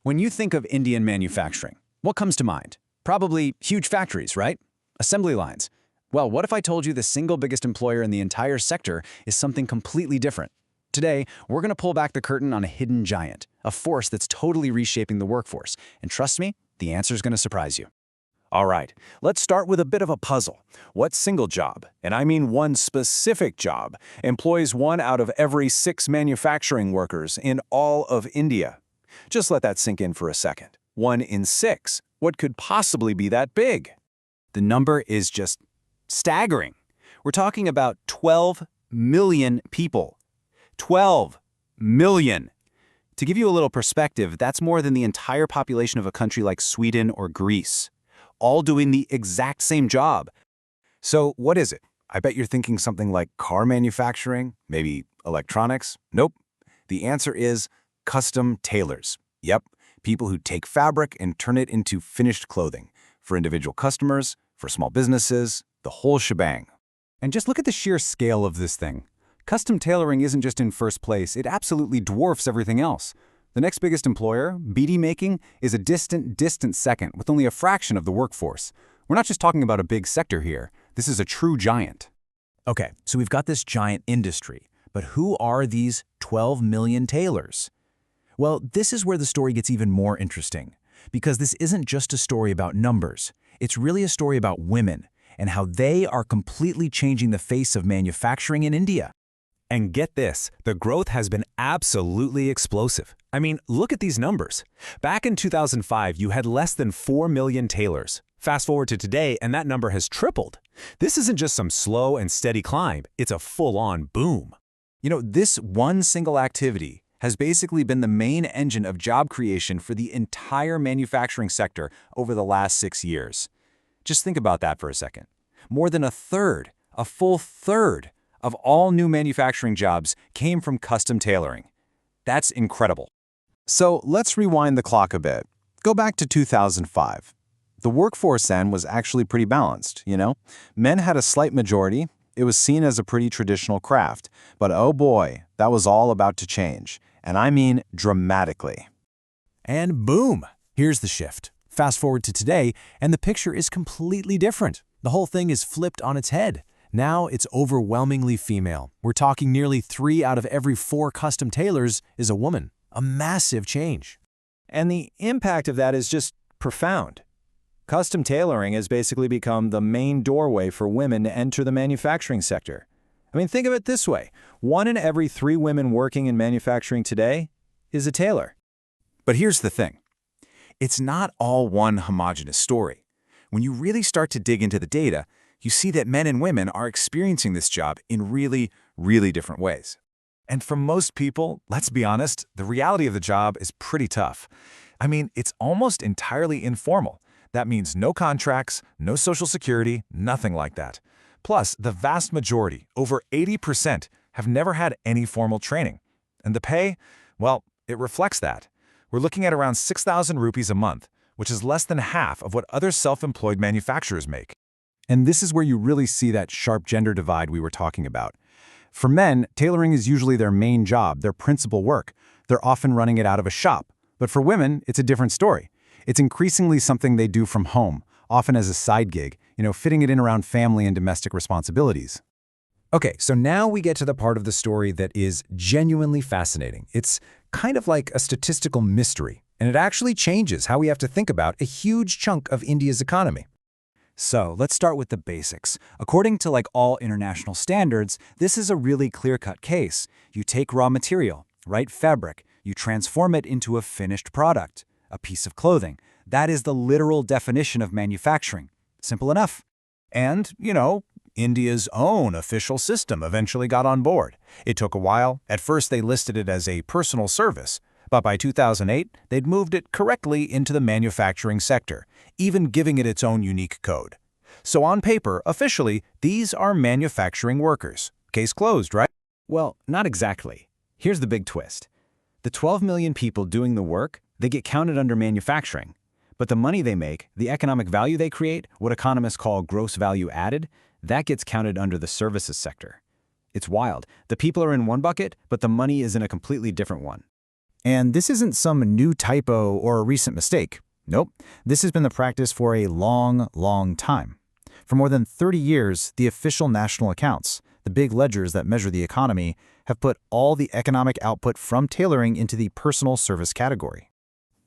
When you think of Indian manufacturing, what comes to mind? Probably huge factories, right? Assembly lines. Well, what if I told you the single biggest employer in the entire sector is something completely different? Today, we're going to pull back the curtain on a hidden giant, a force that's totally reshaping the workforce. And trust me, the answer's going to surprise you. All right, let's start with a bit of a puzzle. What single job, and I mean one specific job, employs 1 out of every 6 manufacturing workers in all of India? Just let that sink in for a second. 1 in 6. What could possibly be that big? The number is just staggering. We're talking about 12 million people. 12 million. To give you a little perspective, that's more than the entire population of a country like Sweden or Greece, all doing the exact same job. So what is it? I bet you're thinking something like car manufacturing, maybe electronics. Nope. The answer is custom tailors. Yep, people who take fabric and turn it into finished clothing for individual customers, for small businesses, the whole shebang. And just look at the sheer scale of this thing. Custom tailoring isn't just in first place, it absolutely dwarfs everything else. The next biggest employer, beadie making, is a distant second with only a fraction of the workforce. We're not just talking about a big sector here. This is a true giant. Okay, so we've got this giant industry, but who are these 12 million tailors? Well, this is where the story gets even more interesting, because this isn't just a story about numbers. It's really a story about women and how they are completely changing the face of manufacturing in India. And get this, the growth has been absolutely explosive. I mean, look at these numbers. Back in 2005, you had less than 4 million tailors. Fast forward to today, and that number has tripled. This isn't just some slow and steady climb, it's a full-on boom. You know, this one single activity has basically been the main engine of job creation for the entire manufacturing sector over the last 6 years. Just think about that for a second. More than a full third, of all new manufacturing jobs came from custom tailoring. That's incredible. So let's rewind the clock a bit. Go back to 2005. The workforce then was actually pretty balanced, you know? Men had a slight majority. It was seen as a pretty traditional craft. But oh boy, that was all about to change. And I mean dramatically. And boom, here's the shift. Fast forward to today, and the picture is completely different. The whole thing is flipped on its head. Now it's overwhelmingly female. We're talking nearly 3 out of every 4 custom tailors is a woman. A massive change. And the impact of that is just profound. Custom tailoring has basically become the main doorway for women to enter the manufacturing sector. I mean, think of it this way. 1 in every 3 women working in manufacturing today is a tailor. But here's the thing. It's not all one homogeneous story. When you really start to dig into the data, you see that men and women are experiencing this job in really, really different ways. And for most people, let's be honest, the reality of the job is pretty tough. I mean, it's almost entirely informal. That means no contracts, no social security, nothing like that. Plus, the vast majority, over 80%, have never had any formal training. And the pay, well, it reflects that. We're looking at around 6,000 rupees a month, which is less than half of what other self-employed manufacturers make. And this is where you really see that sharp gender divide we were talking about. For men, tailoring is usually their main job, their principal work. They're often running it out of a shop. But for women, it's a different story. It's increasingly something they do from home, often as a side gig, fitting it in around family and domestic responsibilities. Okay, so now we get to the part of the story that is genuinely fascinating. It's kind of like a statistical mystery, and it actually changes how we have to think about a huge chunk of India's economy. So let's start with the basics. According to all international standards, this is a really clear-cut case. You take raw material, right fabric, you transform it into a finished product, a piece of clothing. That is the literal definition of manufacturing. Simple enough. And, India's own official system eventually got on board. It took a while. At first, they listed it as a personal service. But by 2008, they'd moved it correctly into the manufacturing sector, even giving it its own unique code. So on paper, officially, these are manufacturing workers. Case closed, right? Well, not exactly. Here's the big twist. The 12 million people doing the work, they get counted under manufacturing. But the money they make, the economic value they create, what economists call gross value added, that gets counted under the services sector. It's wild. The people are in one bucket, but the money is in a completely different one. And this isn't some new typo or a recent mistake. Nope, this has been the practice for a long, long time. For more than 30 years, the official national accounts, the big ledgers that measure the economy, have put all the economic output from tailoring into the personal service category.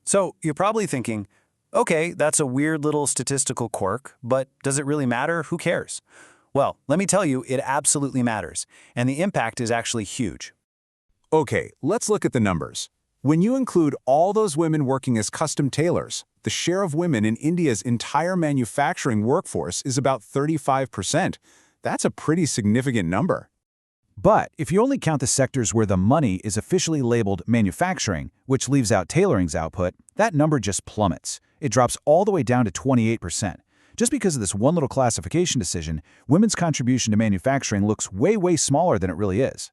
So you're probably thinking, okay, that's a weird little statistical quirk, but does it really matter? Who cares? Well, let me tell you, it absolutely matters, and the impact is actually huge. Okay, let's look at the numbers. When you include all those women working as custom tailors, the share of women in India's entire manufacturing workforce is about 35%. That's a pretty significant number. But if you only count the sectors where the money is officially labeled manufacturing, which leaves out tailoring's output, that number just plummets. It drops all the way down to 28%. Just because of this one little classification decision, women's contribution to manufacturing looks way, way smaller than it really is.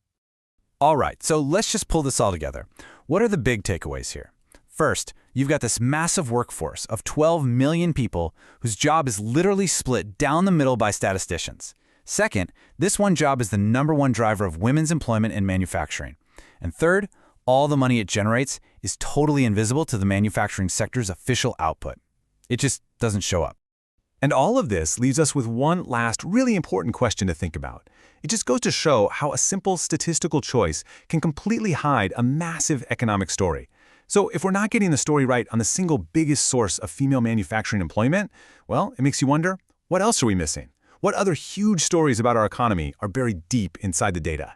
All right, so let's just pull this all together. What are the big takeaways here? First, you've got this massive workforce of 12 million people whose job is literally split down the middle by statisticians. Second, this one job is the #1 driver of women's employment in manufacturing. And third, all the money it generates is totally invisible to the manufacturing sector's official output. It just doesn't show up. And all of this leaves us with one last really important question to think about. It just goes to show how a simple statistical choice can completely hide a massive economic story. So if we're not getting the story right on the single biggest source of female manufacturing employment, well, it makes you wonder, what else are we missing? What other huge stories about our economy are buried deep inside the data?